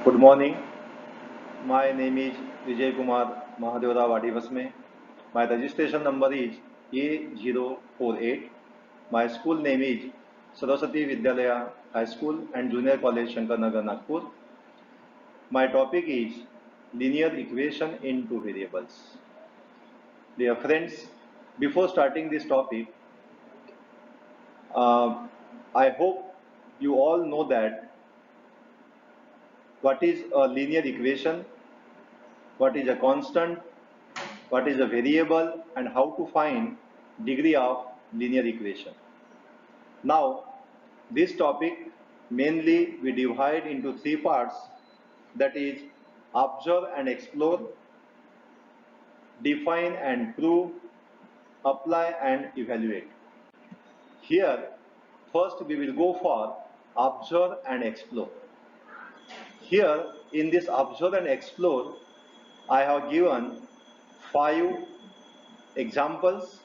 Good morning. My name is Vijay Kumar Mahadevra Vadivasme. My registration number is A048. My school name is Saraswati Vidyalaya High School and Junior College Shankarnagar, Nagpur. My topic is linear equation in two variables. Dear friends, before starting this topic, I hope you all know that what is a linear equation, what is a constant, what is a variable, and how to find degree of linear equation. Now, this topic mainly we divide into three parts, that is observe and explore, define and prove, apply and evaluate. Here, first we will go for observe and explore. Here in this observe and explore, I have given 5 examples.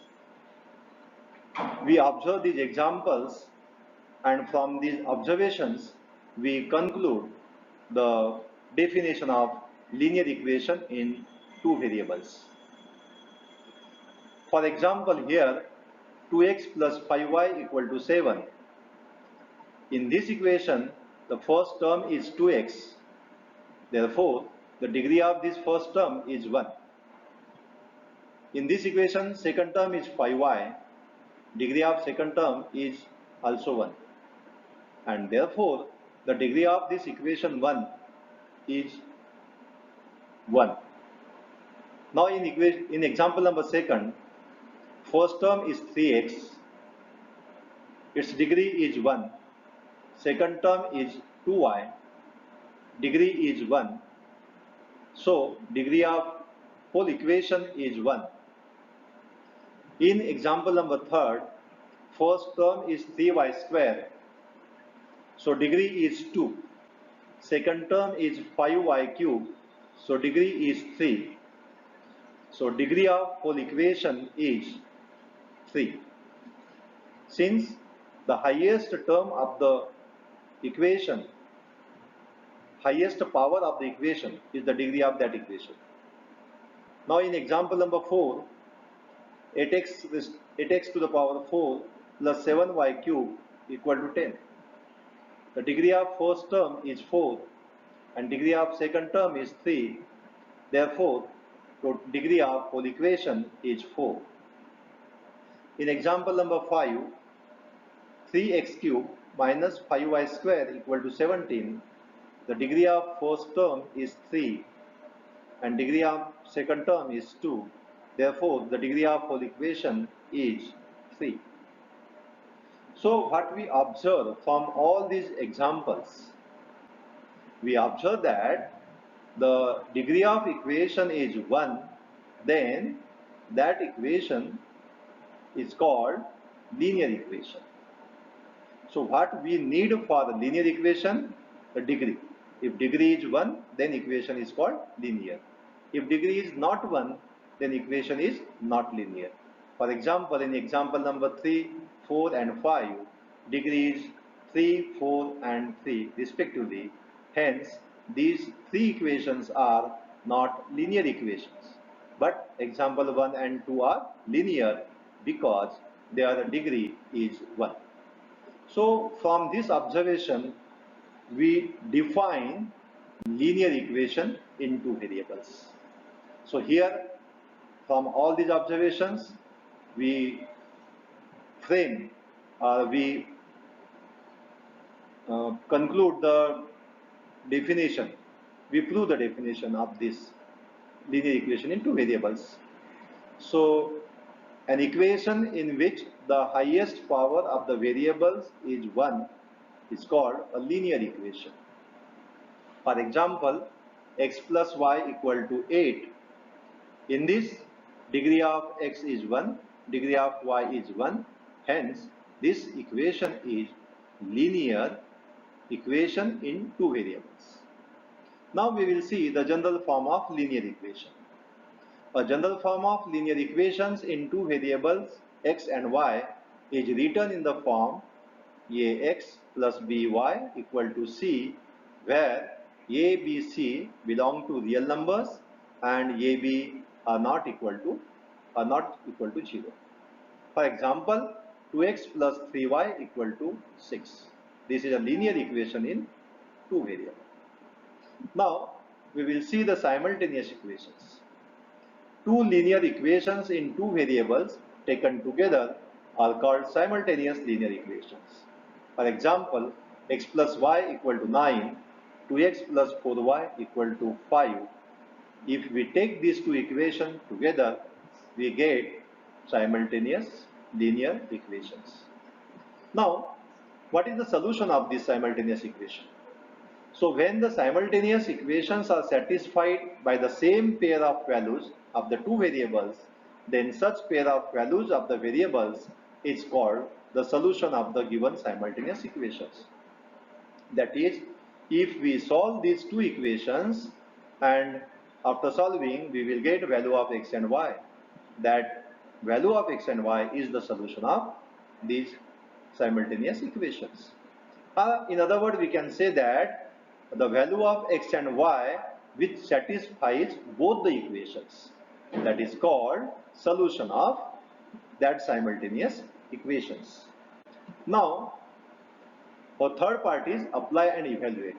We observe these examples, and from these observations we conclude the definition of linear equation in two variables. For example, here 2x plus 5y equal to 7. In this equation, the first term is 2x. Therefore, the degree of this first term is 1. In this equation, second term is 5y. Degree of second term is also 1. And therefore, the degree of this equation 1 is 1. Now in example number second, first term is 3x, its degree is 1. Second term is 2y, degree is 1. So degree of whole equation is 1. In example number third, first term is 3y square, so degree is 2. Second term is 5y cube, so degree is 3. So degree of whole equation is 3. Since the highest term of the equation, highest power of the equation is the degree of that equation. Now in example number 4, 8x to the power 4 plus 7y cube equal to 10. The degree of first term is 4 and degree of second term is 3. Therefore, the degree of whole equation is 4. In example number 5, 3x cube minus 5y square equal to 17. The degree of first term is 3 and degree of second term is 2. Therefore, the degree of whole equation is 3. So what we observe from all these examples, we observe that the degree of equation is 1, then that equation is called linear equation. So what we need for the linear equation? The degree. If degree is 1, then equation is called linear. If degree is not 1, then equation is not linear. For example, in example number 3, 4 and 5, degree is 3, 4 and 3 respectively. Hence, these three equations are not linear equations. But example 1 and 2 are linear because their degree is 1. So from this observation, we define linear equation in two variables. So here, from all these observations, we frame, we conclude the definition, we prove the definition of this linear equation in two variables. So an equation in which the highest power of the variables is 1 is called a linear equation. For example, x plus y equal to 8. In this, degree of x is 1, degree of y is 1. Hence, this equation is linear equation in two variables. Now we will see the general form of linear equation. A general form of linear equations in two variables x and y is written in the form ax plus by equal to c, where A, B, C belong to real numbers and A, B are not equal to 0. For example, 2x plus 3y equal to 6. This is a linear equation in two variables. Now we will see the simultaneous equations. Two linear equations in two variables taken together are called simultaneous linear equations. For example, x plus y equal to 9, 2x plus 4y equal to 5. If we take these two equations together, we get simultaneous linear equations. Now, what is the solution of this simultaneous equation? So when the simultaneous equations are satisfied by the same pair of values of the two variables, then such pair of values of the variables is called the solution of the given simultaneous equations. That is, if we solve these two equations and after solving we will get value of x and y, that value of x and y is the solution of these simultaneous equations. In other words, we can say that the value of x and y which satisfies both the equations, that is called solution of that simultaneous equations. Now for third part is apply and evaluate.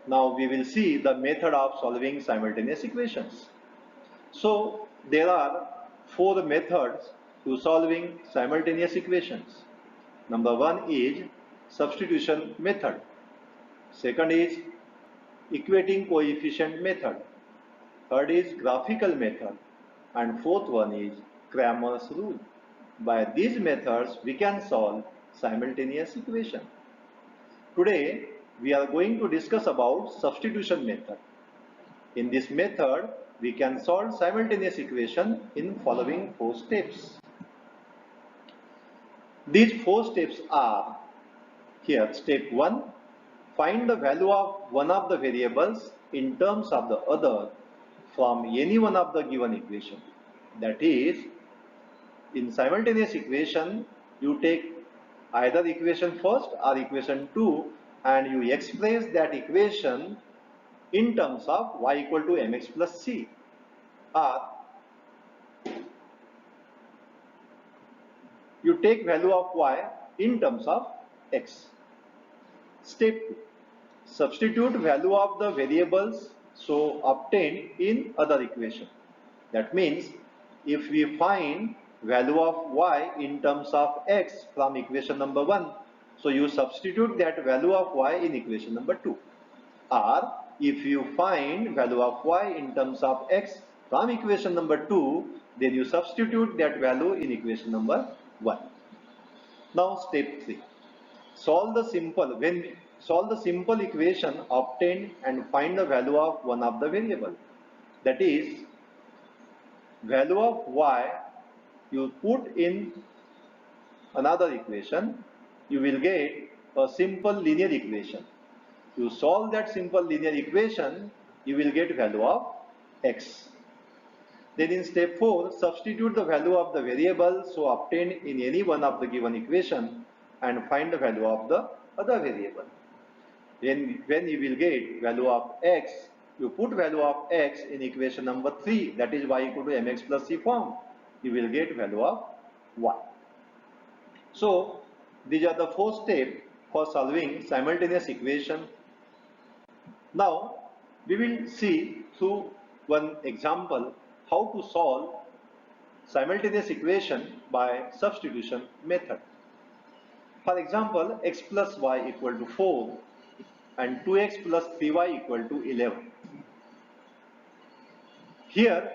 Now we will see the method of solving simultaneous equations. So there are four methods to solving simultaneous equations. Number one is substitution method. Second is equating coefficient method. Third is graphical method. And fourth one is Cramer's rule. By these methods we can solve simultaneous equation. Today we are going to discuss about substitution method. In this method we can solve simultaneous equation in following four steps. These four steps are here. Step 1, find the value of one of the variables in terms of the other from any one of the given equation. That is, in simultaneous equation you take either equation first or equation 2 and you express that equation in terms of y equal to mx plus c, or you take value of y in terms of x. Step 2, substitute value of the variables so obtained in other equation. That means if we find value of y in terms of x from equation number 1, so you substitute that value of y in equation number 2. Or if you find value of y in terms of x from equation number 2, then you substitute that value in equation number 1. Now step 3, solve the simple equation obtained and find the value of one of the variable. That is, value of y you put in another equation, you will get a simple linear equation. You solve that simple linear equation, you will get value of x. Then in step 4, substitute the value of the variable so obtained in any one of the given equation and find the value of the other variable. Then when you will get value of x, you put value of x in equation number 3, that is y equal to mx plus c form, you will get value of y. So these are the four steps for solving simultaneous equation. Now we will see through one example how to solve simultaneous equation by substitution method. For example, x plus y equal to 4 and 2x plus 3y equal to 11. Here,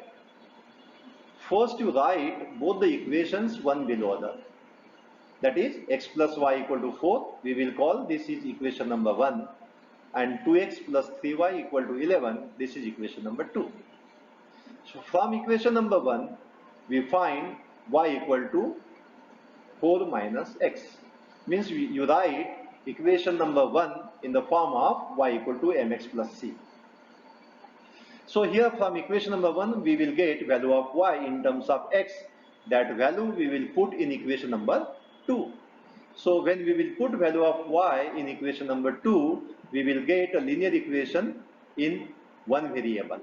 first you write both the equations one below other. That is, x plus y equal to 4, we will call this is equation number 1, and 2x plus 3y equal to 11, this is equation number 2. So from equation number 1, we find y equal to 4 minus x. Means you write equation number 1 in the form of y equal to mx plus c. So here from equation number 1, we will get value of y in terms of x. That value we will put in equation number 2. So when we will put value of y in equation number 2, we will get a linear equation in one variable.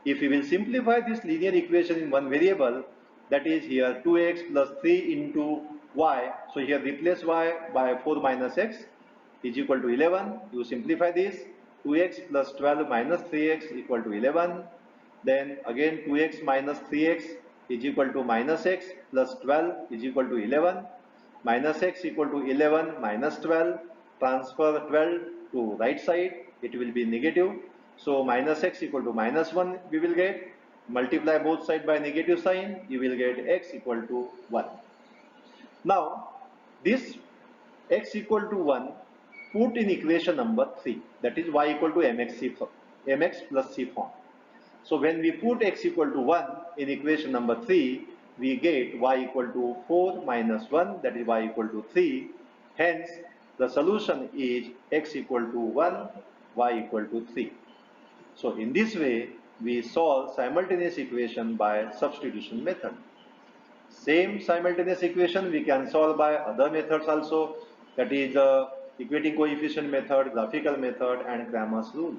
If we will simplify this linear equation in one variable, that is here 2x plus 3 into y, so here replace y by 4 minus x is equal to 11. You simplify this, 2x plus 12 minus 3x equal to 11. Then again 2x minus 3x is equal to minus x plus 12 is equal to 11. Minus x equal to 11 minus 12. Transfer 12 to right side, it will be negative. So minus x equal to minus 1 we will get. Multiply both sides by negative sign, you will get x equal to 1. Now this x equal to 1 put in equation number 3, that is y equal to mx plus c form. So when we put x equal to 1 in equation number 3, we get y equal to 4 minus 1, that is y equal to 3. Hence the solution is x equal to 1, y equal to 3. So in this way we solve simultaneous equation by substitution method. Same simultaneous equation we can solve by other methods also, that is equating coefficient method, graphical method and Cramer's rule.